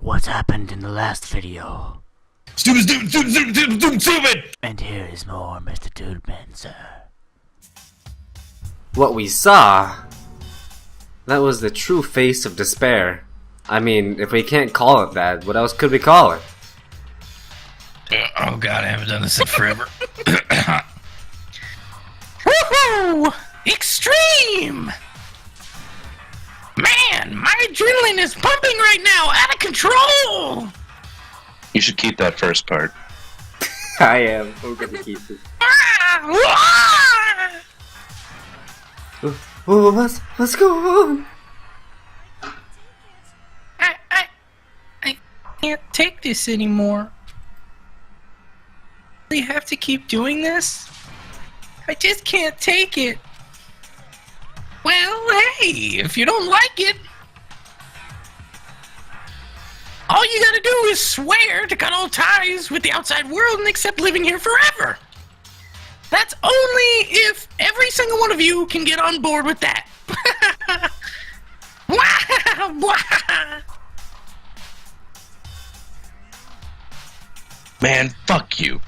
What happened in the last video? Stupid! And here is more, MrDudeManSir. What we saw, that was the true face of despair. I mean, if we can't call it that, what else could we call it? Oh god, I haven't done this in forever. Woohoo! Extreme! Man, my adrenaline is pumping right now, out of control! You should keep that first part. I am. We're gonna keep it. What's going on? I can't take this anymore. We have to keep doing this? I just can't take it. Well, hey, if you don't like it, all you gotta do is swear to cut all ties with the outside world and accept living here forever. That's only if every single one of you can get on board with that. Man, fuck you.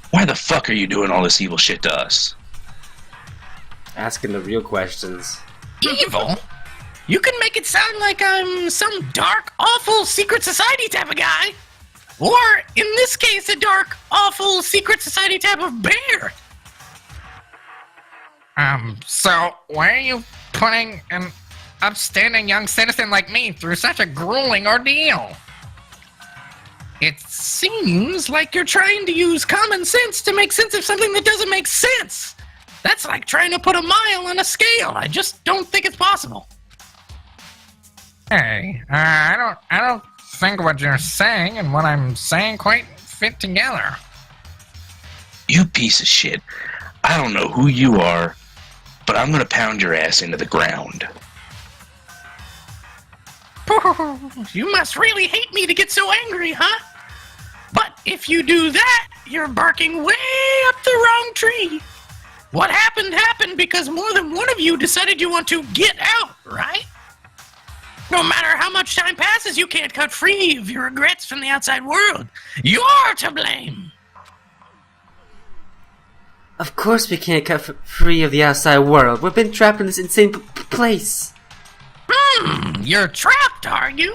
Why the fuck are you doing all this evil shit to us? Asking the real questions. Evil? You can make it sound like I'm some dark, awful secret society type of guy. Or, in this case, a dark, awful secret society type of bear. So why are you putting an upstanding young citizen like me through such a grueling ordeal? It seems like you're trying to use common sense to make sense of something that doesn't make sense. That's like trying to put a mile on a scale. I just don't think it's possible. Hey, I don't think what you're saying and what I'm saying quite fit together. You piece of shit. I don't know who you are, but I'm gonna pound your ass into the ground. You must really hate me to get so angry, huh? But if you do that, you're barking way up the wrong tree. What happened happened because more than one of you decided you want to get out, right? No matter how much time passes, you can't cut free of your regrets from the outside world. You're to blame. Of course we can't cut free of the outside world. We've been trapped in this insane place. You're trapped, are you?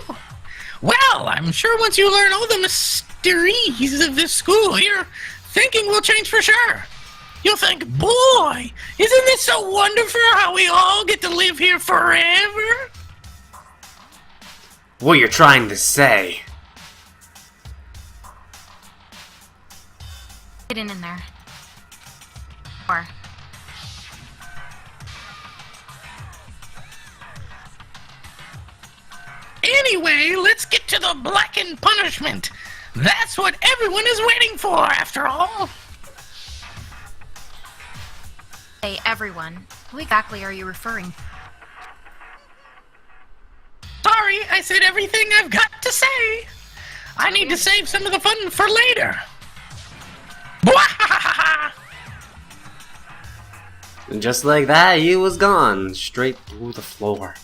Well, I'm sure once you learn all the mysteries of this school, your thinking will change for sure. You'll think, boy, isn't this so wonderful how we all get to live here forever? What you're trying to say? Get in there. Or... Anyway, let's get to the blackened punishment. That's what everyone is waiting for, after all. Hey, everyone. Who exactly are you referring to? Sorry, I said everything I've got to say. I need to save some of the fun for later. And just like that, he was gone, straight through the floor.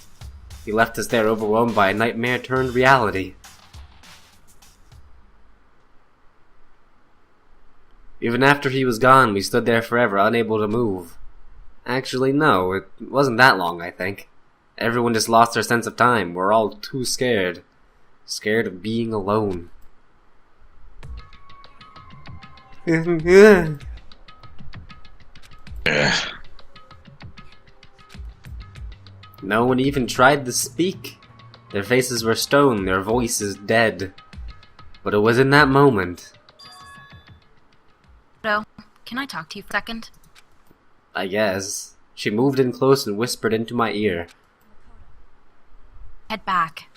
He left us there overwhelmed by a nightmare turned reality. Even after he was gone, we stood there forever, unable to move. Actually, no, it wasn't that long, I think. Everyone just lost their sense of time. We're all too scared. Scared of being alone. No one even tried to speak. Their faces were stone, their voices dead. But it was in that moment. Makoto, can I talk to you for a second? I guess. She moved in close and whispered into my ear. Head back.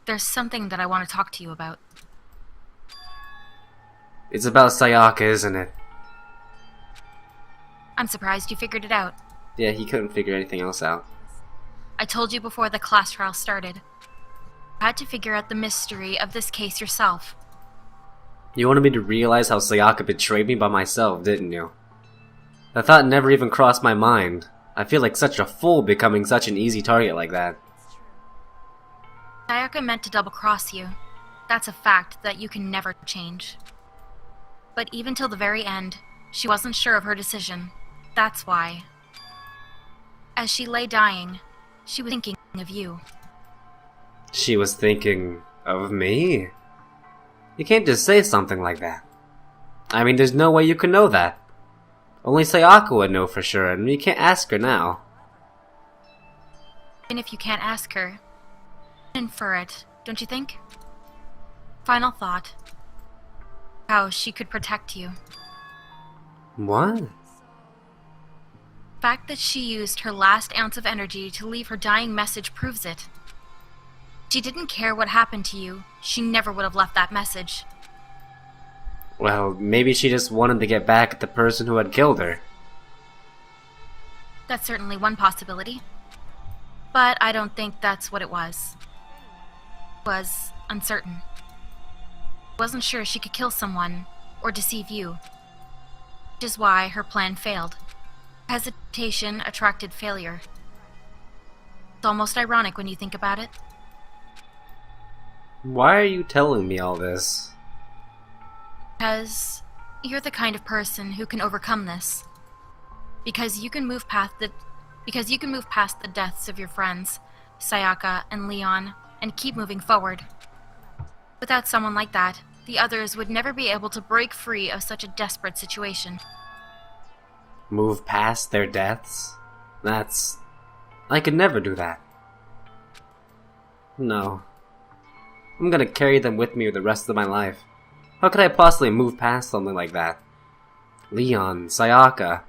There's something that I want to talk to you about. It's about Sayaka, isn't it? I'm surprised you figured it out. Yeah, he couldn't figure anything else out. I told you before the class trial started. You had to figure out the mystery of this case yourself. You wanted me to realize how Sayaka betrayed me by myself, didn't you? The thought never even crossed my mind. I feel like such a fool becoming such an easy target like that. Sayaka meant to double-cross you. That's a fact that you can never change. But even till the very end, she wasn't sure of her decision. That's why. As she lay dying, she was thinking of you. She was thinking of me? You can't just say something like that. I mean, there's no way you can know that. Only Sayaka would know for sure, and you can't ask her now. And if you can't ask her, infer it, don't you think? Final thought. How she could protect you. What? The fact that she used her last ounce of energy to leave her dying message proves it. She didn't care what happened to you. She never would have left that message. Well, maybe she just wanted to get back at the person who had killed her. That's certainly one possibility. But I don't think that's what it was. It was uncertain. Wasn't sure she could kill someone or deceive you. Which is why her plan failed. Hesitation attracted failure. It's almost ironic when you think about it. Why are you telling me all this? Because you're the kind of person who can overcome this. Because you can move past the deaths of your friends, Sayaka and Leon, and keep moving forward. Without someone like that, the others would never be able to break free of such a desperate situation. Move past their deaths? I could never do that. No. I'm gonna carry them with me the rest of my life. How could I possibly move past something like that? Leon, Sayaka,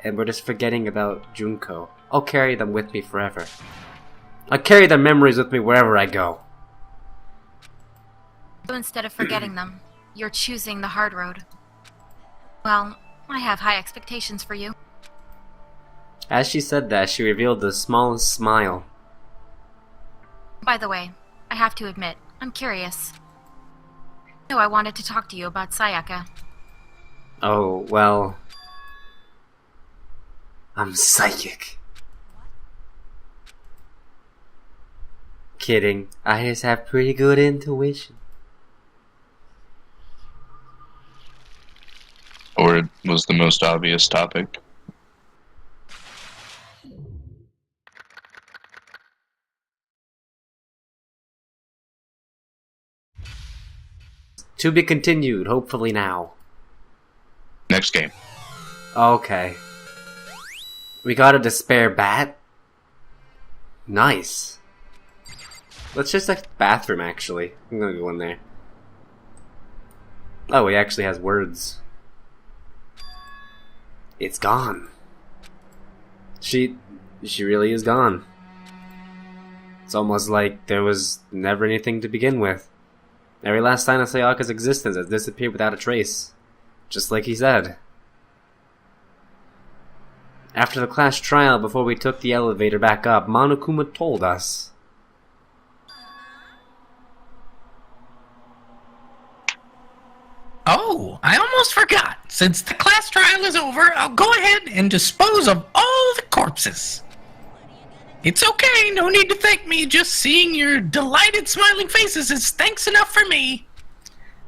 and we're just forgetting about Junko. I'll carry them with me forever. I'll carry their memories with me wherever I go. So instead of forgetting them, you're choosing the hard road. Well, I have high expectations for you. As she said that, she revealed the smallest smile. By the way, I have to admit, I'm curious. No, I wanted to talk to you about Sayaka. Oh, well... I'm psychic. Kidding. I just have pretty good intuition. Or it was the most obvious topic. To be continued, hopefully now. Next game. Okay. We got a despair bat. Nice. Let's just check the bathroom, actually. I'm gonna go in there. Oh, he actually has words. It's gone. She really is gone. It's almost like there was never anything to begin with. Every last sign of Sayaka's existence has disappeared without a trace. Just like he said. After the class trial, before we took the elevator back up, Moonoookuumaa told us. Oh, I almost forgot. Since the class trial is over, I'll go ahead and dispose of all the corpses. It's okay, no need to thank me. Just seeing your delighted smiling faces is thanks enough for me.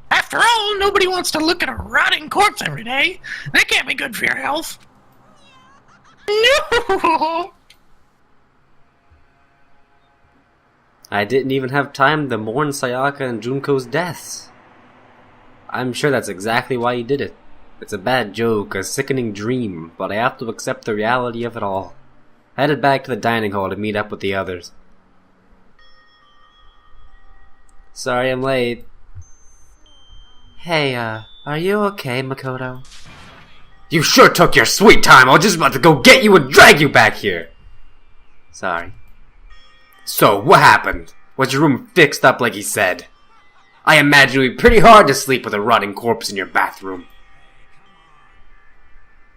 After all, nobody wants to look at a rotting corpse every day. That can't be good for your health. No! I didn't even have time to mourn Sayaka and Junko's deaths. I'm sure that's exactly why he did it. It's a bad joke, a sickening dream, but I have to accept the reality of it all. I headed back to the dining hall to meet up with the others. Sorry I'm late. Hey, are you okay, Makoto? You sure took your sweet time! I was just about to go get you and drag you back here! Sorry. So, what happened? Was your room fixed up like he said? I imagine it would be pretty hard to sleep with a rotting corpse in your bathroom.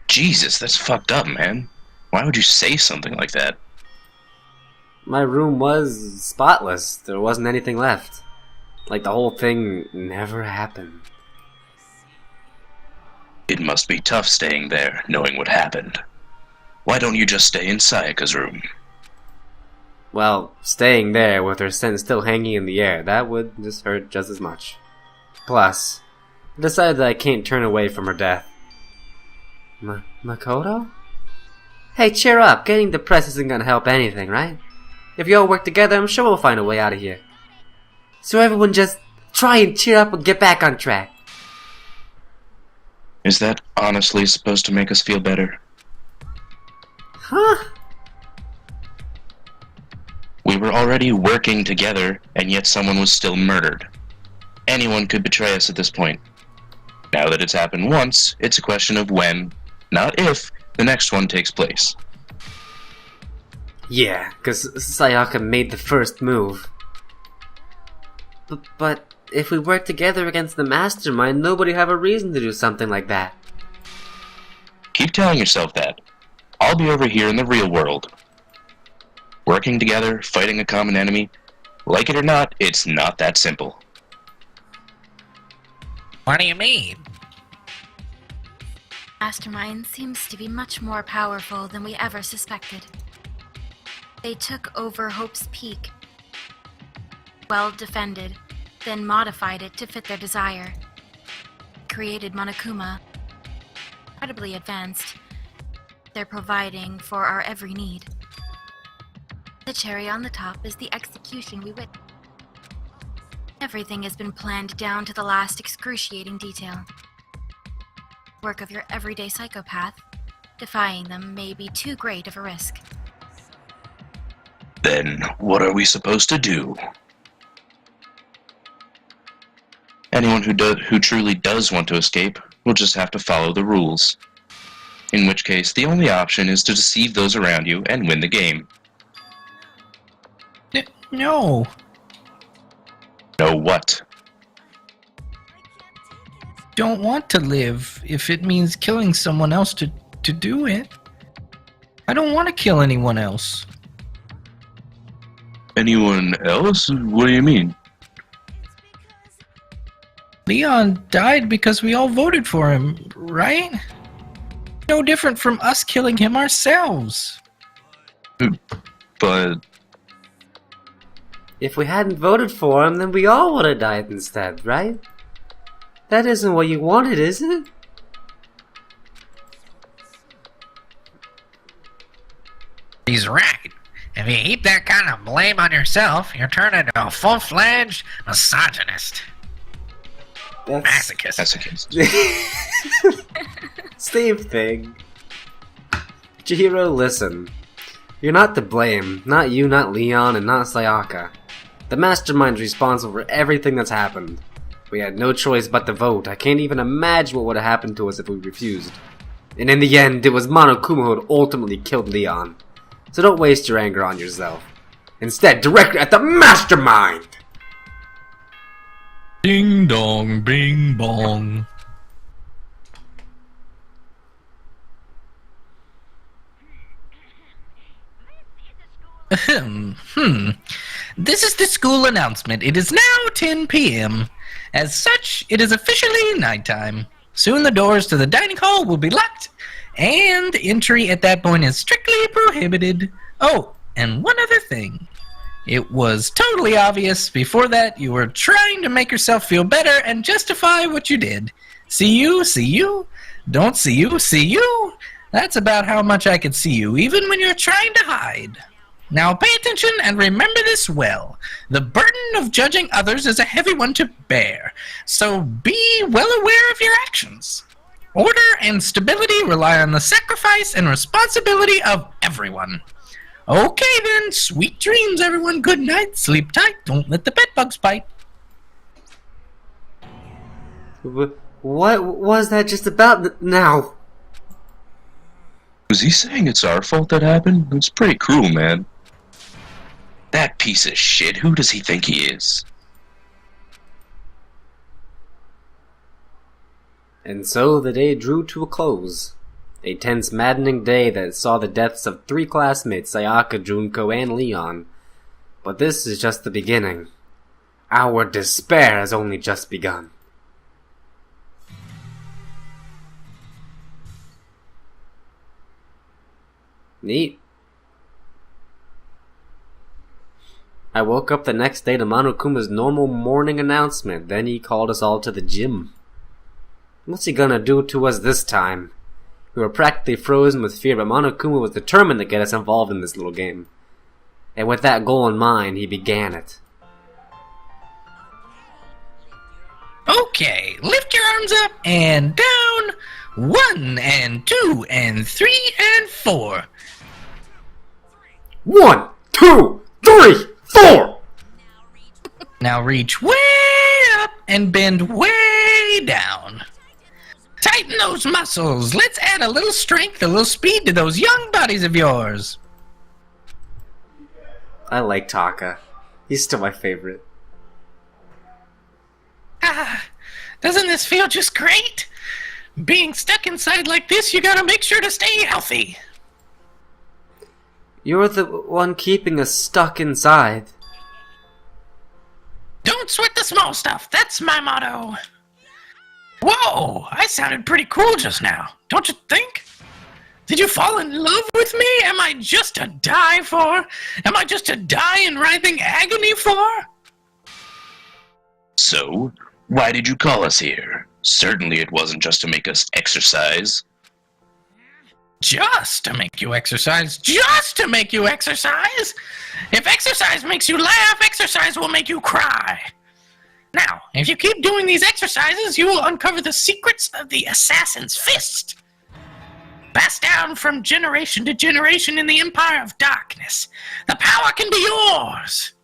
Jesus, that's fucked up, man. Why would you say something like that? My room was spotless. There wasn't anything left. Like the whole thing never happened. It must be tough staying there, knowing what happened. Why don't you just stay in Sayaka's room? Well, staying there with her scent still hanging in the air, that would just hurt just as much. Plus, I decided that I can't turn away from her death. Makoto? Hey, cheer up. Getting depressed isn't gonna help anything, right? If you all work together, I'm sure we'll find a way out of here. So everyone just try and cheer up and get back on track. Is that honestly supposed to make us feel better? Huh? We were already working together, and yet someone was still murdered. Anyone could betray us at this point. Now that it's happened once, it's a question of when, not if, the next one takes place. Yeah, because Sayaka made the first move. But if we work together against the mastermind, nobody have a reason to do something like that. Keep telling yourself that. I'll be over here in the real world. Working together, fighting a common enemy, like it or not, it's not that simple. What do you mean? Mastermind seems to be much more powerful than we ever suspected. They took over Hope's Peak, well defended, then modified it to fit their desire. Created Moonoookuumaa, incredibly advanced. They're providing for our every need. The cherry on the top is the execution we witnessed. Everything has been planned down to the last excruciating detail. Work of your everyday psychopath, defying them may be too great of a risk. Then, what are we supposed to do? Anyone who truly does want to escape will just have to follow the rules. In which case, the only option is to deceive those around you and win the game. No. Know what? Don't want to live if it means killing someone else to do it. I don't want to kill anyone else. Anyone else? What do you mean? Leon died because we all voted for him, right? No different from us killing him ourselves. But... If we hadn't voted for him, then we all would have died instead, right? That isn't what you wanted, is it? He's right. If you heap that kind of blame on yourself, you're turning into a full-fledged misogynist. Masochist. Same thing. Chihiro, listen. You're not to blame. Not you, not Leon, and not Sayaka. The mastermind's responsible for everything that's happened. We had no choice but to vote. I can't even imagine what would have happened to us if we refused. And in the end, it was Moonoookuumaa who ultimately killed Leon. So don't waste your anger on yourself. Instead, direct it at the mastermind! Ding dong, bing bong. This is the school announcement. It is now 10 p.m. As such, it is officially nighttime. Soon the doors to the dining hall will be locked, and entry at that point is strictly prohibited. Oh, and one other thing. It was totally obvious before that you were trying to make yourself feel better and justify what you did. See you, don't see you. That's about how much I can see you, even when you're trying to hide. Now pay attention and remember this well. The burden of judging others is a heavy one to bear, so be well aware of your actions. Order and stability rely on the sacrifice and responsibility of everyone. Okay then, sweet dreams everyone, good night, sleep tight, don't let the bedbugs bite. What was that just about now? Was he saying it's our fault that happened? It's pretty cruel, man. That piece of shit, who does he think he is? And so the day drew to a close. A tense, maddening day that saw the deaths of 3 classmates, Sayaka, Junko, and Leon. But this is just the beginning. Our despair has only just begun. Neat. I woke up the next day to Monoookuumaa's normal morning announcement. Then he called us all to the gym. What's he gonna do to us this time? We were practically frozen with fear, but Monoookuumaa was determined to get us involved in this little game. And with that goal in mind, he began it. Okay, lift your arms up and down. 1 and 2 and 3 and 4. 1, 2, 3, 4! Now reach way up and bend way down. Tighten those muscles. Let's add a little strength, a little speed to those young bodies of yours. I like Taka. He's still my favorite. Doesn't this feel just great? Being stuck inside like this, you gotta make sure to stay healthy. You're the one keeping us stuck inside. Don't sweat the small stuff. That's my motto. Whoa, I sounded pretty cool just now, don't you think? Did you fall in love with me? Am I just to die for? Am I just to die in writhing agony for? So, why did you call us here? Certainly it wasn't just to make us exercise. Just to make you exercise. Just to make you exercise? If exercise makes you laugh, exercise will make you cry. Now, if you keep doing these exercises, you will uncover the secrets of the assassin's fist. Passed down from generation to generation in the Empire of Darkness. The power can be yours.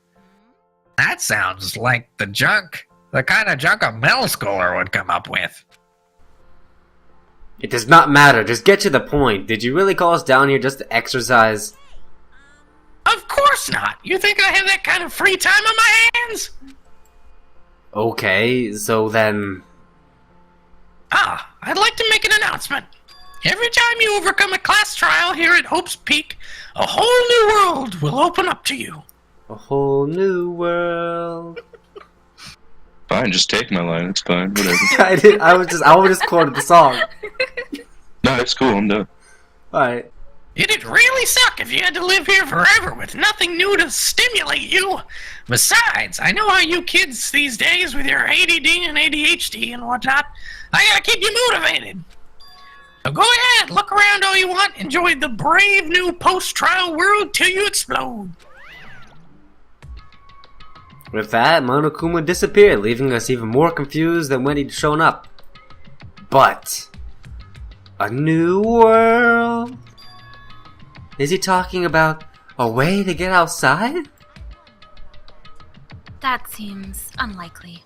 That sounds like the kind of junk a middle schooler would come up with. It does not matter, just get to the point. Did you really call us down here just to exercise? Of course not. You think I have that kind of free time on my hands? Okay, so then... I'd like to make an announcement. Every time you overcome a class trial here at Hope's Peak, a whole new world will open up to you. A whole new world. Fine, just take my line, it's fine, whatever. I was just quoted the song. No, it's cool, I'm done. Alright. It'd really suck if you had to live here forever with nothing new to stimulate you. Besides, I know how you kids these days with your ADD and ADHD and whatnot, I gotta keep you motivated. So go ahead, look around all you want, enjoy the brave new post-trial world till you explode. With that, Monoookuumaa disappeared, leaving us even more confused than when he'd shown up. But... a new world? Is he talking about a way to get outside? That seems unlikely.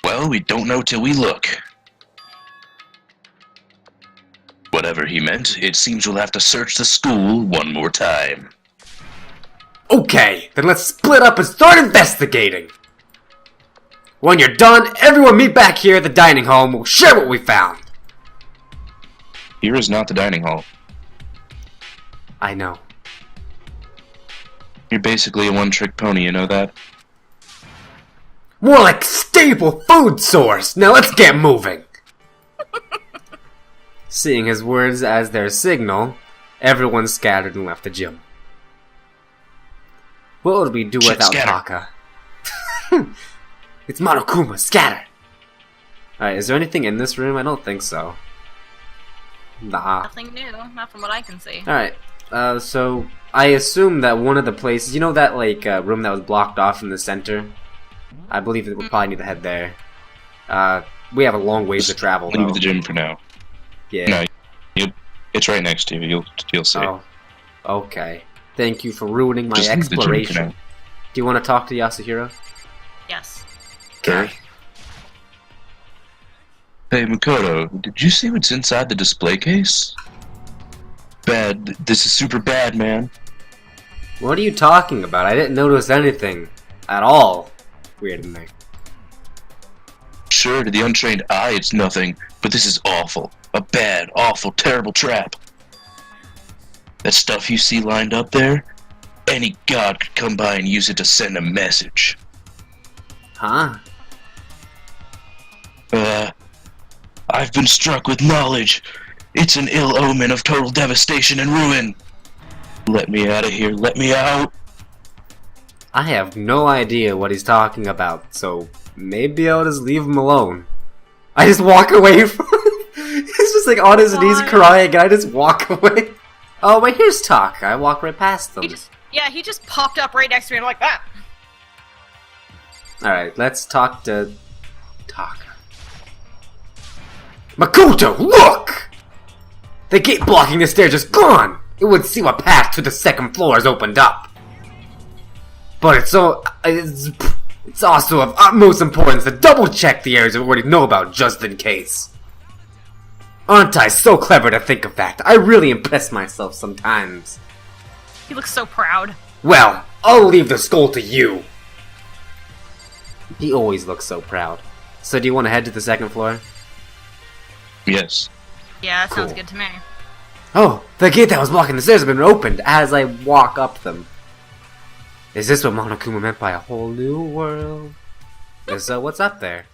Well, we don't know till we look. Whatever he meant, it seems we'll have to search the school one more time. Okay, then let's split up and start investigating! When you're done, everyone meet back here at the dining hall and we'll share what we found! Here is not the dining hall. I know. You're basically a one-trick pony, you know that? More like stable food source! Now let's get moving! Seeing his words as their signal, everyone scattered and left the gym. What would we do without scatter. Taka? It's Monoookuumaa, scatter! Alright, is there anything in this room? I don't think so. Nah. Nothing new, not from what I can see. Alright, so I assume that one of the places, you know that like room that was blocked off in the center? I believe that we'll probably need to head there. We have a long ways to travel though. Leave the gym for now. Yeah. No, it's right next to you. You'll see. Oh, okay. Thank you for ruining my Just leave the gym for exploration. now. Do you want to talk to Yasuhiro? Yes. Okay. Hey, Makoto, did you see what's inside the display case? Bad. This is super bad, man. What are you talking about? I didn't notice anything at all weird in there. Sure, to the untrained eye, it's nothing, but this is awful. A bad, awful, terrible trap. That stuff you see lined up there? Any god could come by and use it to send a message. Huh? I've been struck with knowledge. It's an ill omen of total devastation and ruin. Let me out of here, let me out! I have no idea what he's talking about, so maybe I'll just leave him alone. I just walk away from him. He's just like on his knees crying, and I just walk away. Oh, wait, here's Taka. I walk right past them. He just popped up right next to me and I'm like, that. Alright, let's talk to Taka. Makoto, look! The gate blocking the stairs is gone! It would seem a path to the second floor has opened up. But it's also of utmost importance to double check the areas we already know about just in case. Aren't I so clever to think of that? I really impress myself sometimes. He looks so proud. Well, I'll leave the skull to you. He always looks so proud. So do you want to head to the second floor? Yes. Yeah, that sounds Cool. good to me. Oh, the gate that was blocking the stairs has been opened as I walk up them. Is this what Moonoookuumaa meant by a whole new world? So what's up there?